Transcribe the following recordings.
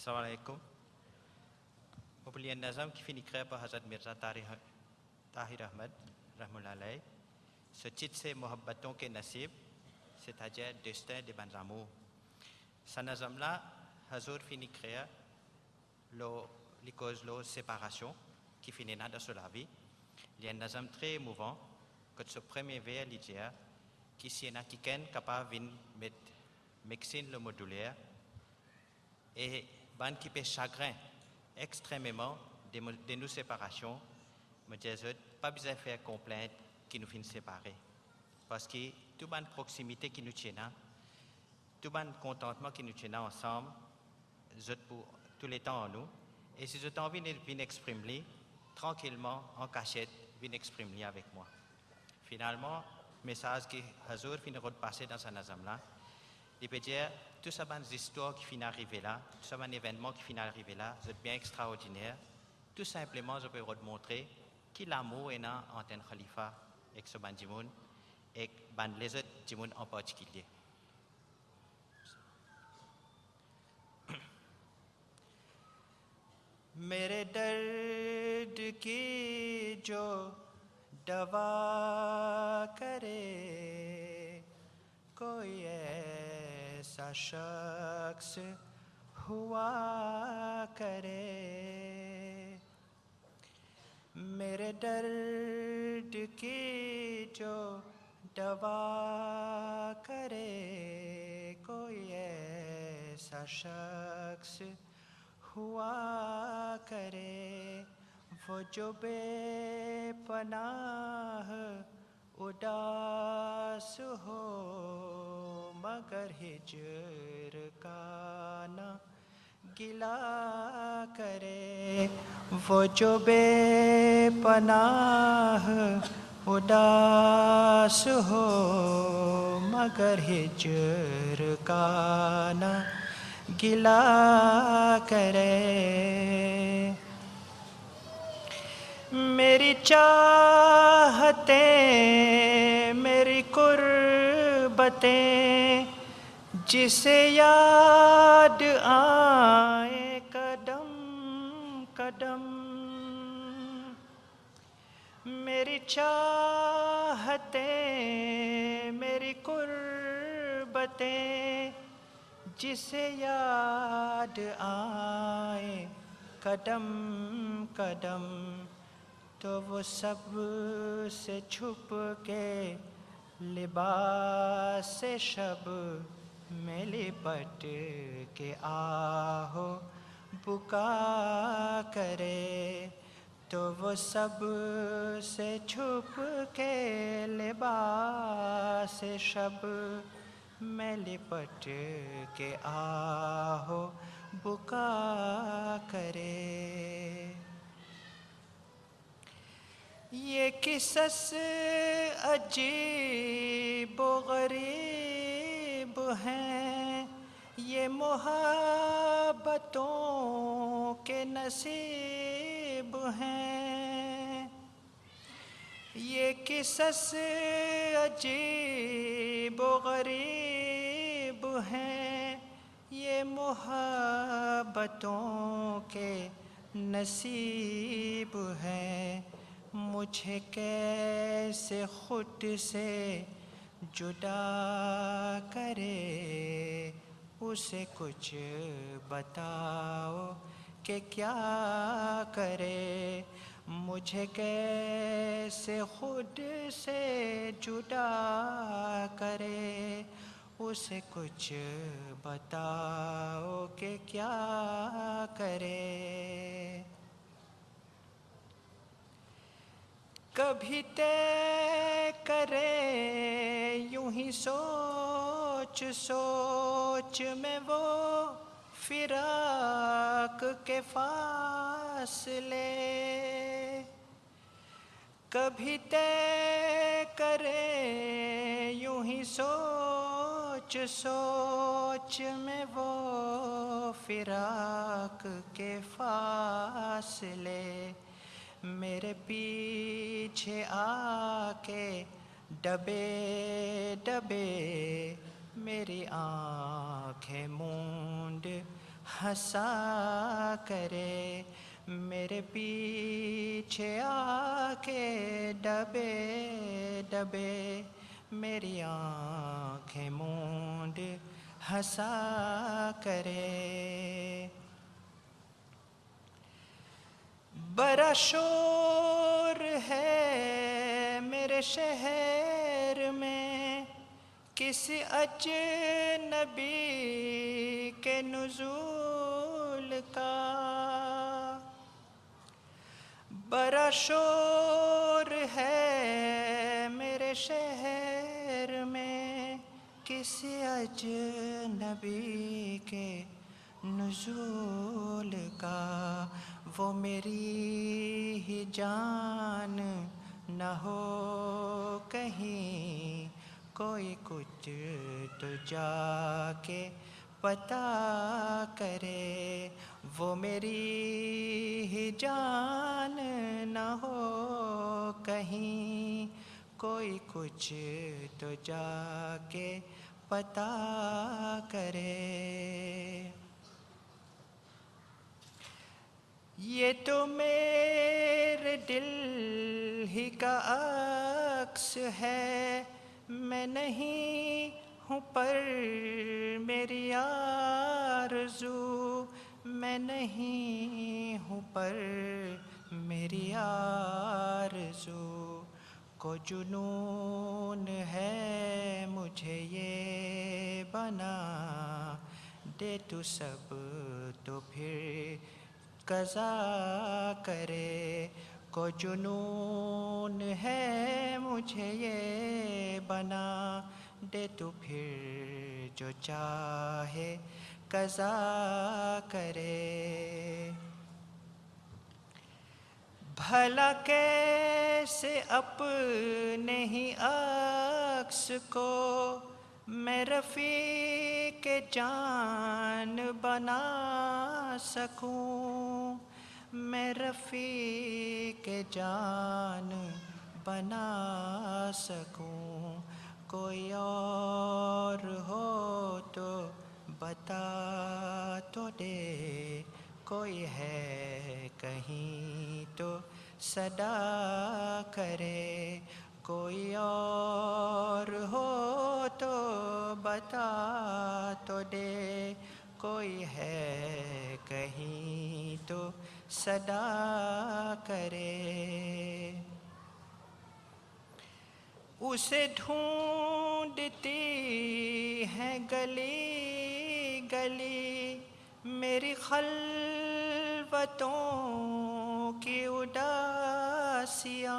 السلام علیکم. مبلی نظم qui finit créé par Hazrat Mirza Tahir Ahmad رحمہ اللہ علیہ. Ce titre c'est Mohabbaton ke Nasib, c'est-à-dire destin des bons amours. Ce nazam-là, Hazur finit créé les causes de séparation qui finit dans la vie. Il y a un nazam très émouvant que ce premier vers l'idée qui s'y est capable de mettre médecine le modulaire et ban qui peut chagrin extrêmement de nos séparations, me disent pas besoin de faire complainte qui nous finit séparer. Parce que toute bonne proximité qui nous tient, tout bon contentement qui nous tient ensemble, pour tous les temps en nous. Et si je t'ai envie de exprimer tranquillement, en cachette, viens exprimer avec moi. Finalement, le message que Hazur finit de passer dans ce nazam-là, il peut dire tout ça, des histoires qui finissent d'arriver là, tout ça, un événement qui finit d'arriver là, c'est bien extraordinaire. Tout simplement, je peux vous montrer que l'amour est là entre un khalifa et ce bandimoun et les autres dimoun en particulier. میرے درد کی جو دوا کرے کوئی ایسا شخص ہوا کرے. میرے درد کی جو دوا کرے کوئی ایسا شخص ہوا کرے. وہ جو بے پناہ اداس ہو مگر ہجر کا نہ گلہ کرے. وہ جو بے پناہ اداس ہو مگر ہجر کا نہ گلہ کرے. میری چاہتیں میری قربتیں جسے یاد آئے قدم قدم. میری چاہتیں میری قربتیں جسے یاد آئے قدم قدم تو وہ سب سے چھپ کے لباس شب میں لپٹ کے آہو بکا کرے. تو وہ سب سے چھپ کے لباس شب میں لپٹ کے آہو بکا کرے. یہ قصص عجیب و غریب ہیں یہ محبتوں کے نصیب ہیں. یہ قصص عجیب و غریب ہیں یہ محبتوں کے نصیب ہیں. مجھے کیسے خود سے جدا کرے اسے کچھ بتاؤ کہ کیا کرے. مجھے کیسے خود سے جدا کرے اسے کچھ بتاؤ کہ کیا کرے. کبھی طے کرے یوں ہی سوچ سوچ میں وہ فراق کے فاصلے. کبھی طے کرے یوں ہی سوچ سوچ میں وہ فراق کے فاصلے. میرے پیچھے آ کے دبے دبے میری آنکھیں موند ہنسا کرے، میرے پیچھے آ کے دبے دبے میری آنکھیں مونڈ ہنسا کرے۔ بڑا شور ہے میرے شہر میں کسی اجنبی کے نزول کا، بڑا شور ہے میرے شہر میں کسی اجنبی کے نزول کا، وہ میری ہی جان نہ ہو کہیں، کوئی کچھ تو جا کے پتا کرے، وہ میری ہی جان نہ ہو کہیں، کوئی کچھ تو جا کے پتا کرے۔ یہ تو میرے دل ہی کا عکس ہے، میں نہیں ہوں پر میری آرزو، میں نہیں ہوں پر میری آرزو، کو جنون ہے مجھے یہ بنا دے تو سب تو پھر قضا کرے، کو جنون ہے مجھے یہ بنا دے تو پھر جو چاہے قضا کرے۔ بھلا کیسے اپنے ہی عکس کو میں رفیق جان بنا سکوں، میں رفیق جان بنا سکوں، کوئی اور ہو تو بتا تو دے، کوئی ہے کہیں تو صدا کرے، کوئی اور ہو تو بتا تو دے، کوئی ہے کہیں تو صدا کرے۔ اسے ڈھونڈتی ہیں گلی گلی میری خلوتوں کی اداسیاں،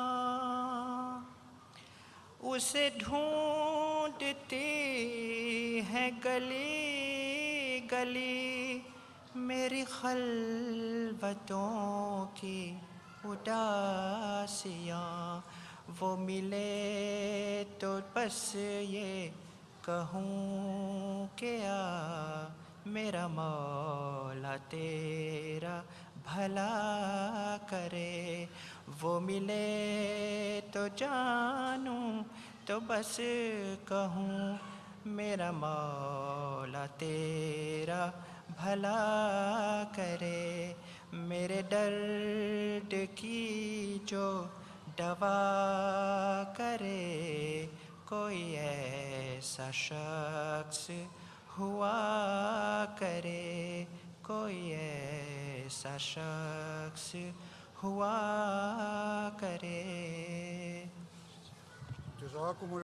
اسے ڈھونڈتی ہیں گلی گلی میری خلوتوں کی اداسیاں، وہ ملے تو بس یہ کہوں کہ آ میرا مولا تیرا بھلا کرے، وہ ملے تو جانوں تو بس کہوں میرا مولا تیرا بھلا کرے، میرے درد کی جو دوا کرے، کوئی ایسا شخص ہوا کرے، کوئی ایسا شخص ہوا کرے۔ جزاکم